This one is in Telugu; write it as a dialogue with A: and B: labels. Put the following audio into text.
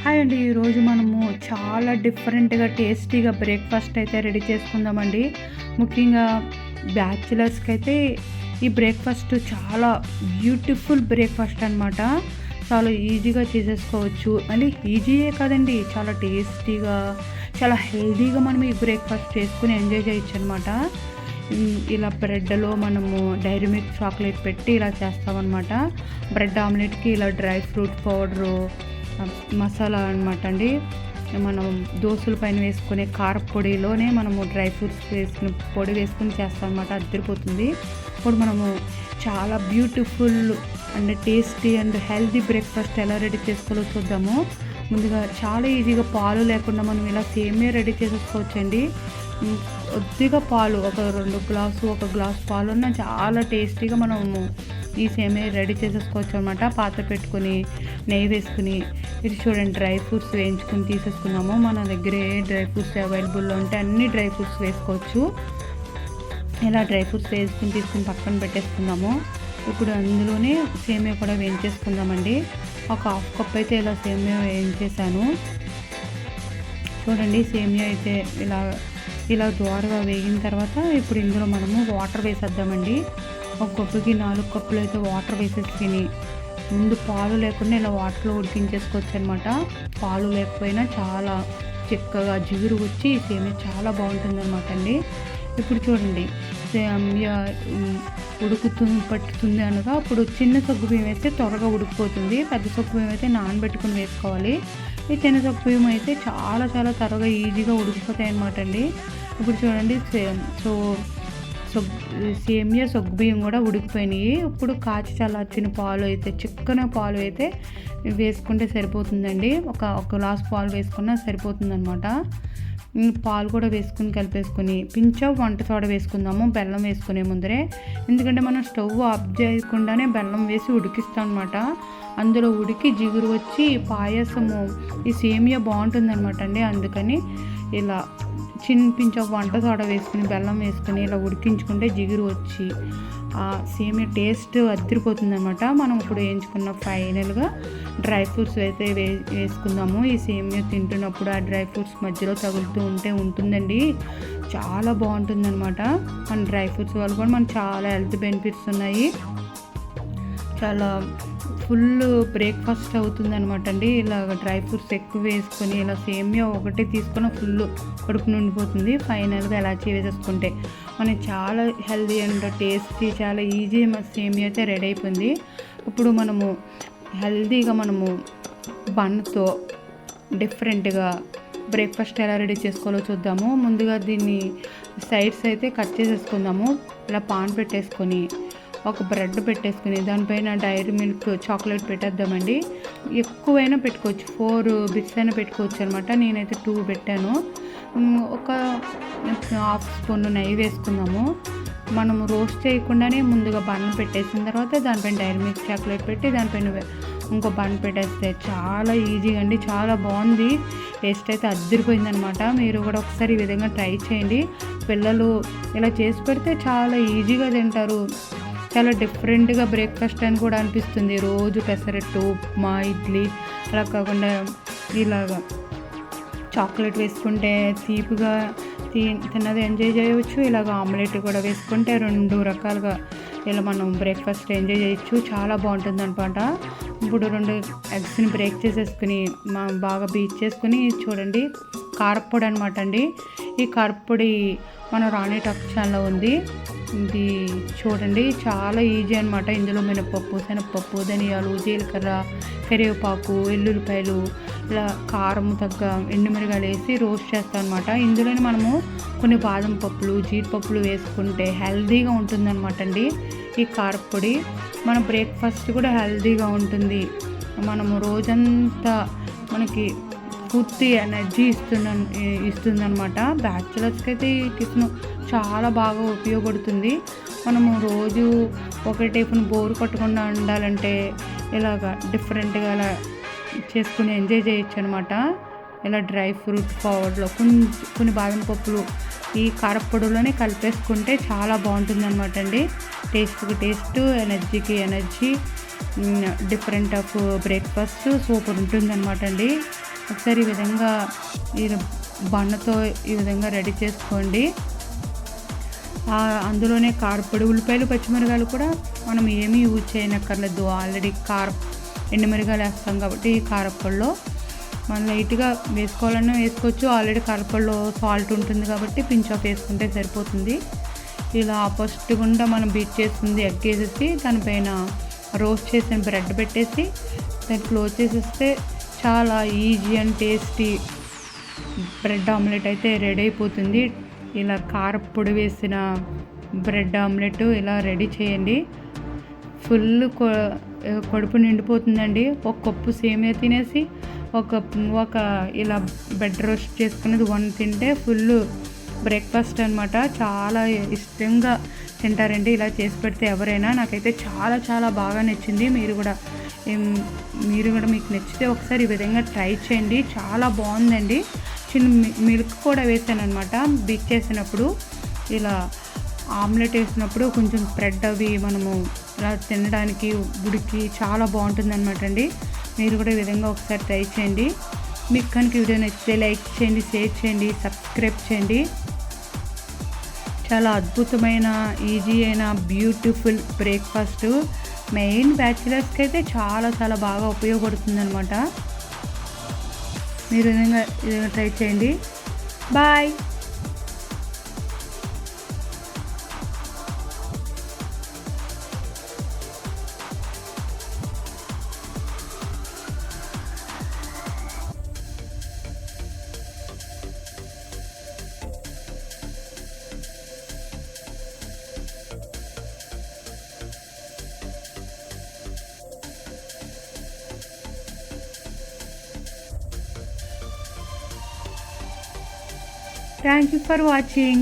A: హాయ్ అండి. ఈరోజు మనము చాలా డిఫరెంట్‌గా, టేస్టీగా బ్రేక్‌ఫాస్ట్ అయితే రెడీ చేసుకుందామండి. ముఖ్యంగా బ్యాచిలర్స్‌కైతే ఈ బ్రేక్‌ఫాస్ట్ చాలా బ్యూటిఫుల్ బ్రేక్‌ఫాస్ట్ అనమాట. చాలా ఈజీగా చేసేసుకోవచ్చు. మళ్ళీ ఈజీయే కాదండి, చాలా టేస్టీగా, చాలా హెల్తీగా మనం ఈ బ్రేక్‌ఫాస్ట్ చేసుకొని ఎంజాయ్ చేయొచ్చనమాట. ఇలా బ్రెడ్‌లో మనము డైరీ మిల్క్ చాక్లెట్ పెట్టి ఇలా చేస్తామన్నమాట. బ్రెడ్ ఆమ్లెట్‌కి ఇలా డ్రై ఫ్రూట్ పౌడరు, మసాలా అనమాట అండి. మనం దోసల పైన వేసుకునే కారపొడిలోనే మనము డ్రై ఫ్రూట్స్ వేసుకుని పొడి వేసుకుని చేస్తామన్నమాట. అదిరిపోతుంది. ఇప్పుడు మనము చాలా beautiful and tasty and healthy breakfast ఎలా రెడీ చేసుకోవాలో చూద్దాము. ముందుగా చాలా ఈజీగా పాలు లేకుండా మనం ఇలా సేమియా రెడీ చేసేసుకోవచ్చండి. కొద్దిగా పాలు, ఒక గ్లాసు పాలున్న చాలా టేస్టీగా మనము ఈ సేమియా రెడీ చేసేసుకోవచ్చు అనమాట. పాత్ర పెట్టుకొని నెయ్యి వేసుకుని, ఇది చూడండి డ్రై ఫ్రూట్స్ వేయించుకుని తీసేసుకున్నాము. మన దగ్గర ఏ డ్రై ఫ్రూట్స్ అవైలబుల్లో ఉంటే అన్ని డ్రై ఫ్రూట్స్ వేసుకోవచ్చు. ఇలా డ్రై ఫ్రూట్స్ తీసుకుని పక్కన పెట్టేసుకుందాము. ఇప్పుడు అందులోనే సేమియా కూడా వేయించేసుకుందామండి. ఒక హాఫ్ కప్ అయితే ఇలా సేమియా వేయించేసాను. చూడండి సేమియా అయితే ఇలా దోరగా వేగిన తర్వాత ఇప్పుడు ఇందులో మనము వాటర్ వేసేద్దామండి. ఒక కప్పుకి 4 కప్పులు అయితే వాటర్ వేసేసుకుని, ముందు పాలు లేకుండా ఇలా వాటర్లో ఉడికించేసుకోవచ్చు అనమాట. పాలు లేకపోయినా చాలా చిక్కగా జిగురు వచ్చి సేమియా చాలా బాగుంటుందన్నమాట అండి. ఇప్పుడు చూడండి సేమియా పట్టుతుంది అనగా అప్పుడు చిన్న సగ్గుబియ్యం వేస్తే త్వరగా ఉడికిపోతుంది. పెద్ద సగ్గుబియ్యం అయితే నానబెట్టుకుని వేసుకోవాలి. ఈ చిన్న సగ్గుబియ్యం అయితే చాలా చాలా త్వరగా ఈజీగా ఉడికిపోతాయి అన్నమాట అండి. ఇప్పుడు చూడండి సేమియా సగ్గుబియ్యం కూడా ఉడికిపోయినాయి. ఇప్పుడు కాచి చల్లార్చిన పాలు అయితే, చిక్కన పాలు అయితే వేసుకుంటే సరిపోతుందండి. ఒక గ్లాస్ పాలు వేసుకున్నా సరిపోతుందన్నమాట. పాలు కూడా వేసుకుని కలిపేసుకొని పించ్ వంట సోడా వేసుకుందాము బెల్లం వేసుకునే ముందరే. ఎందుకంటే మనం స్టవ్ ఆఫ్ చేయకుండానే బెల్లం వేసి ఉడికిస్తాం అనమాట. అందులో ఉడికి జిగురు వచ్చి పాయసము ఈ సేమియా బాగుంటుందన్నమాట అండి. అందుకని ఇలా పించ్ వంట సోడా వేసుకుని బెల్లం వేసుకుని ఇలా ఉడికించుకుంటే జిగురు వచ్చి ఆ సేమియా టేస్ట్ అదిరిపోతుంది అనమాట. మనం ఇప్పుడు వేయించుకున్న ఫైనల్గా డ్రై ఫ్రూట్స్ అయితే వేసుకుందాము. ఈ సేమియా తింటున్నప్పుడు ఆ డ్రై ఫ్రూట్స్ మధ్యలో తగులుతూ ఉంటుందండి. చాలా బాగుంటుంది అనమాట. మన డ్రై ఫ్రూట్స్ వల్ల కూడా మనకు చాలా హెల్త్ బెనిఫిట్స్ ఉన్నాయి. చాలా ఫుల్ బ్రేక్ఫాస్ట్ అవుతుంది అనమాట అండి. ఇలాగ డ్రై ఫ్రూట్స్ ఎక్కువ వేసుకొని ఇలా సేమియా ఒకటి తీసుకొని ఫుల్ కడుపు నిండిపోతుంది. ఫైనల్గా ఎలా వేసేసుకుంటే మనకి చాలా హెల్తీ అండ్ టేస్టీ, చాలా ఈజీ సేమియా అయితే రెడీ అయిపోయింది. ఇప్పుడు మనము హెల్తీగా మనము బన్తో డిఫరెంట్గా బ్రేక్ఫాస్ట్ ఎలా రెడీ చేసుకోవాలో చూద్దాము. ముందుగా దీన్ని సైడ్స్ అయితే కట్ చేసేసుకుందాము. ఇలా పాన్ పెట్టేసుకొని ఒక బ్రెడ్ పెట్టేసుకుని దానిపైన డైరీ మిల్క్ చాక్లెట్ పెట్టేద్దామండి. ఎక్కువైనా పెట్టుకోవచ్చు, 4 బిట్స్ అయినా పెట్టుకోవచ్చు అనమాట. నేనైతే 2 పెట్టాను. ఒక హాఫ్ స్పూన్ నెయ్యి వేసుకుందాము. మనము రోస్ట్ చేయకుండానే ముందుగా బన్ పెట్టేసిన తర్వాత దానిపైన డైరీ మిల్క్ చాక్లెట్ పెట్టి దానిపైన ఇంకో బన్ పెట్టేస్తే చాలా ఈజీగా అండి, చాలా బాగుంది. టేస్ట్ అయితే అదిరిపోయిందనమాట. మీరు కూడా ఒకసారి ఈ విధంగా ట్రై చేయండి. పిల్లలు ఇలా చేసి పెడితే చాలా ఈజీగా తింటారు. చాలా డిఫరెంట్గా బ్రేక్ఫాస్ట్ అని కూడా అనిపిస్తుంది. రోజు పెసరట్టు, ఉప్మా, ఇడ్లీ అలా కాకుండా ఇలాగా చాక్లెట్ వేసుకుంటే తీపిగా తిన్నది ఎంజాయ్ చేయవచ్చు. ఇలాగ ఆమ్లెట్ కూడా వేసుకుంటే 2 రకాలుగా ఇలా మనం బ్రేక్ఫాస్ట్ ఎంజాయ్ చేయొచ్చు. చాలా బాగుంటుంది అనమాట. ఇప్పుడు 2 ఎగ్స్ని బ్రేక్ చేసేసుకుని బాగా బీట్ చేసుకుని చూడండి కారపొడి అనమాట అండి. ఈ కారపొడి మన రాణి టాక్ ఛానల్లో ఉంది. ఇది చూడండి చాలా ఈజీ అనమాట. ఇందులో మినపప్పు, శనగపప్పు, ధనియాలు, జీలకర్ర, కరివేపాకు, ఎల్లుల్లిపాయలు, ఇలా కారం తగ్గ ఎండుమిరగాయలు వేసి రోస్ట్ చేస్తాం అనమాట. ఇందులోనే మనము కొన్ని బాదం పప్పులు, జీడిపప్పులు వేసుకుంటే హెల్తీగా ఉంటుందన్నమాట అండి. ఈ కారపొడి మన బ్రేక్ఫాస్ట్ కూడా హెల్తీగా ఉంటుంది. మనము రోజంతా మనకి పూర్తి ఎనర్జీ ఇస్తుందన్నమాట. బ్యాచిలర్స్కి అయితే ఈ టిఫిన్ చాలా బాగా ఉపయోగపడుతుంది. మనము రోజు ఒకే టిఫిన్ బోర్ కొట్టకుండా ఉండాలంటే ఇలాగ డిఫరెంట్గా అలా చేసుకుని ఎంజాయ్ చేయొచ్చు అనమాట. ఇలా డ్రై ఫ్రూట్ పౌడర్లో కొన్ని బాదం పప్పులు ఈ కారపొడిలోనే కలిపేసుకుంటే చాలా బాగుంటుంది అనమాట అండి. టేస్ట్కి టేస్ట్, ఎనర్జీకి energy, different of breakfast super ఉంటుందన్నమాట అండి. ఒకసారి ఈ విధంగా ఈ బన్నతో ఈ విధంగా రెడీ చేసుకోండి. అందులోనే కారపొడి, ఉల్లిపాయలు, పచ్చిమిరకాయలు కూడా మనం ఏమీ యూజ్ చేయనక్కర్లేదు. ఆల్రెడీ ఎండుమిరకాయలు వేస్తాం కాబట్టి ఈ కారపొడిలో మనం లైట్గా వేసుకోవాలన్నా వేసుకోవచ్చు. ఆల్రెడీ కారపొడిలో సాల్ట్ ఉంటుంది కాబట్టి పించ్ ఆఫ్ వేసుకుంటే సరిపోతుంది. ఇలా ఫస్ట్ గుండా మనం బీట్ చేస్తుంది ఎగ్ వేసేసి దానిపైన రోస్ట్ చేసిన బ్రెడ్ పెట్టేసి దాన్ని క్లోజ్ చేసేస్తే చాలా easy and tasty bread omelette అయితే రెడీ అయిపోతుంది. ఇలా కారపొడి వేసిన బ్రెడ్ ఆమ్లెట్ ఇలా రెడీ చేయండి. ఫుల్ కడుపు నిండిపోతుందండి. ఒక కప్పు సేమియా తినేసి ఒక ఇలా బెడ్ రోస్ట్ చేసుకునేది తింటే ఫుల్ బ్రేక్ఫాస్ట్ అనమాట. చాలా ఇష్టంగా తింటారండి ఇలా చేసి పెడితే ఎవరైనా. నాకైతే చాలా చాలా బాగా నచ్చింది. మీరు కూడా మీకు నచ్చితే ఒకసారి ఈ విధంగా ట్రై చేయండి. చాలా బాగుందండి. చిన్న మిల్క్ కూడా వేసాను అనమాట. బీట్ చేసినప్పుడు ఇలా ఆమ్లెట్ వేసినప్పుడు కొంచెం బ్రెడ్ అవి మనము ఇలా తినడానికి ఉడికి చాలా బాగుంటుంది అనమాట అండి. మీరు కూడా ఈ విధంగా ఒకసారి ట్రై చేయండి. మీకు కనుక వీడియో నచ్చితే లైక్ చేయండి, షేర్ చేయండి, సబ్స్క్రైబ్ చేయండి. చాలా అద్భుతమైన ఈజీ అయిన బ్యూటిఫుల్ బ్రేక్ఫాస్ట్ మెయిన్ బ్యాచిలర్స్కి అయితే చాలా చాలా బాగా ఉపయోగపడుతుంది అనమాట. మీరు విధంగా ట్రై చేయండి. Bye. Thank you for watching.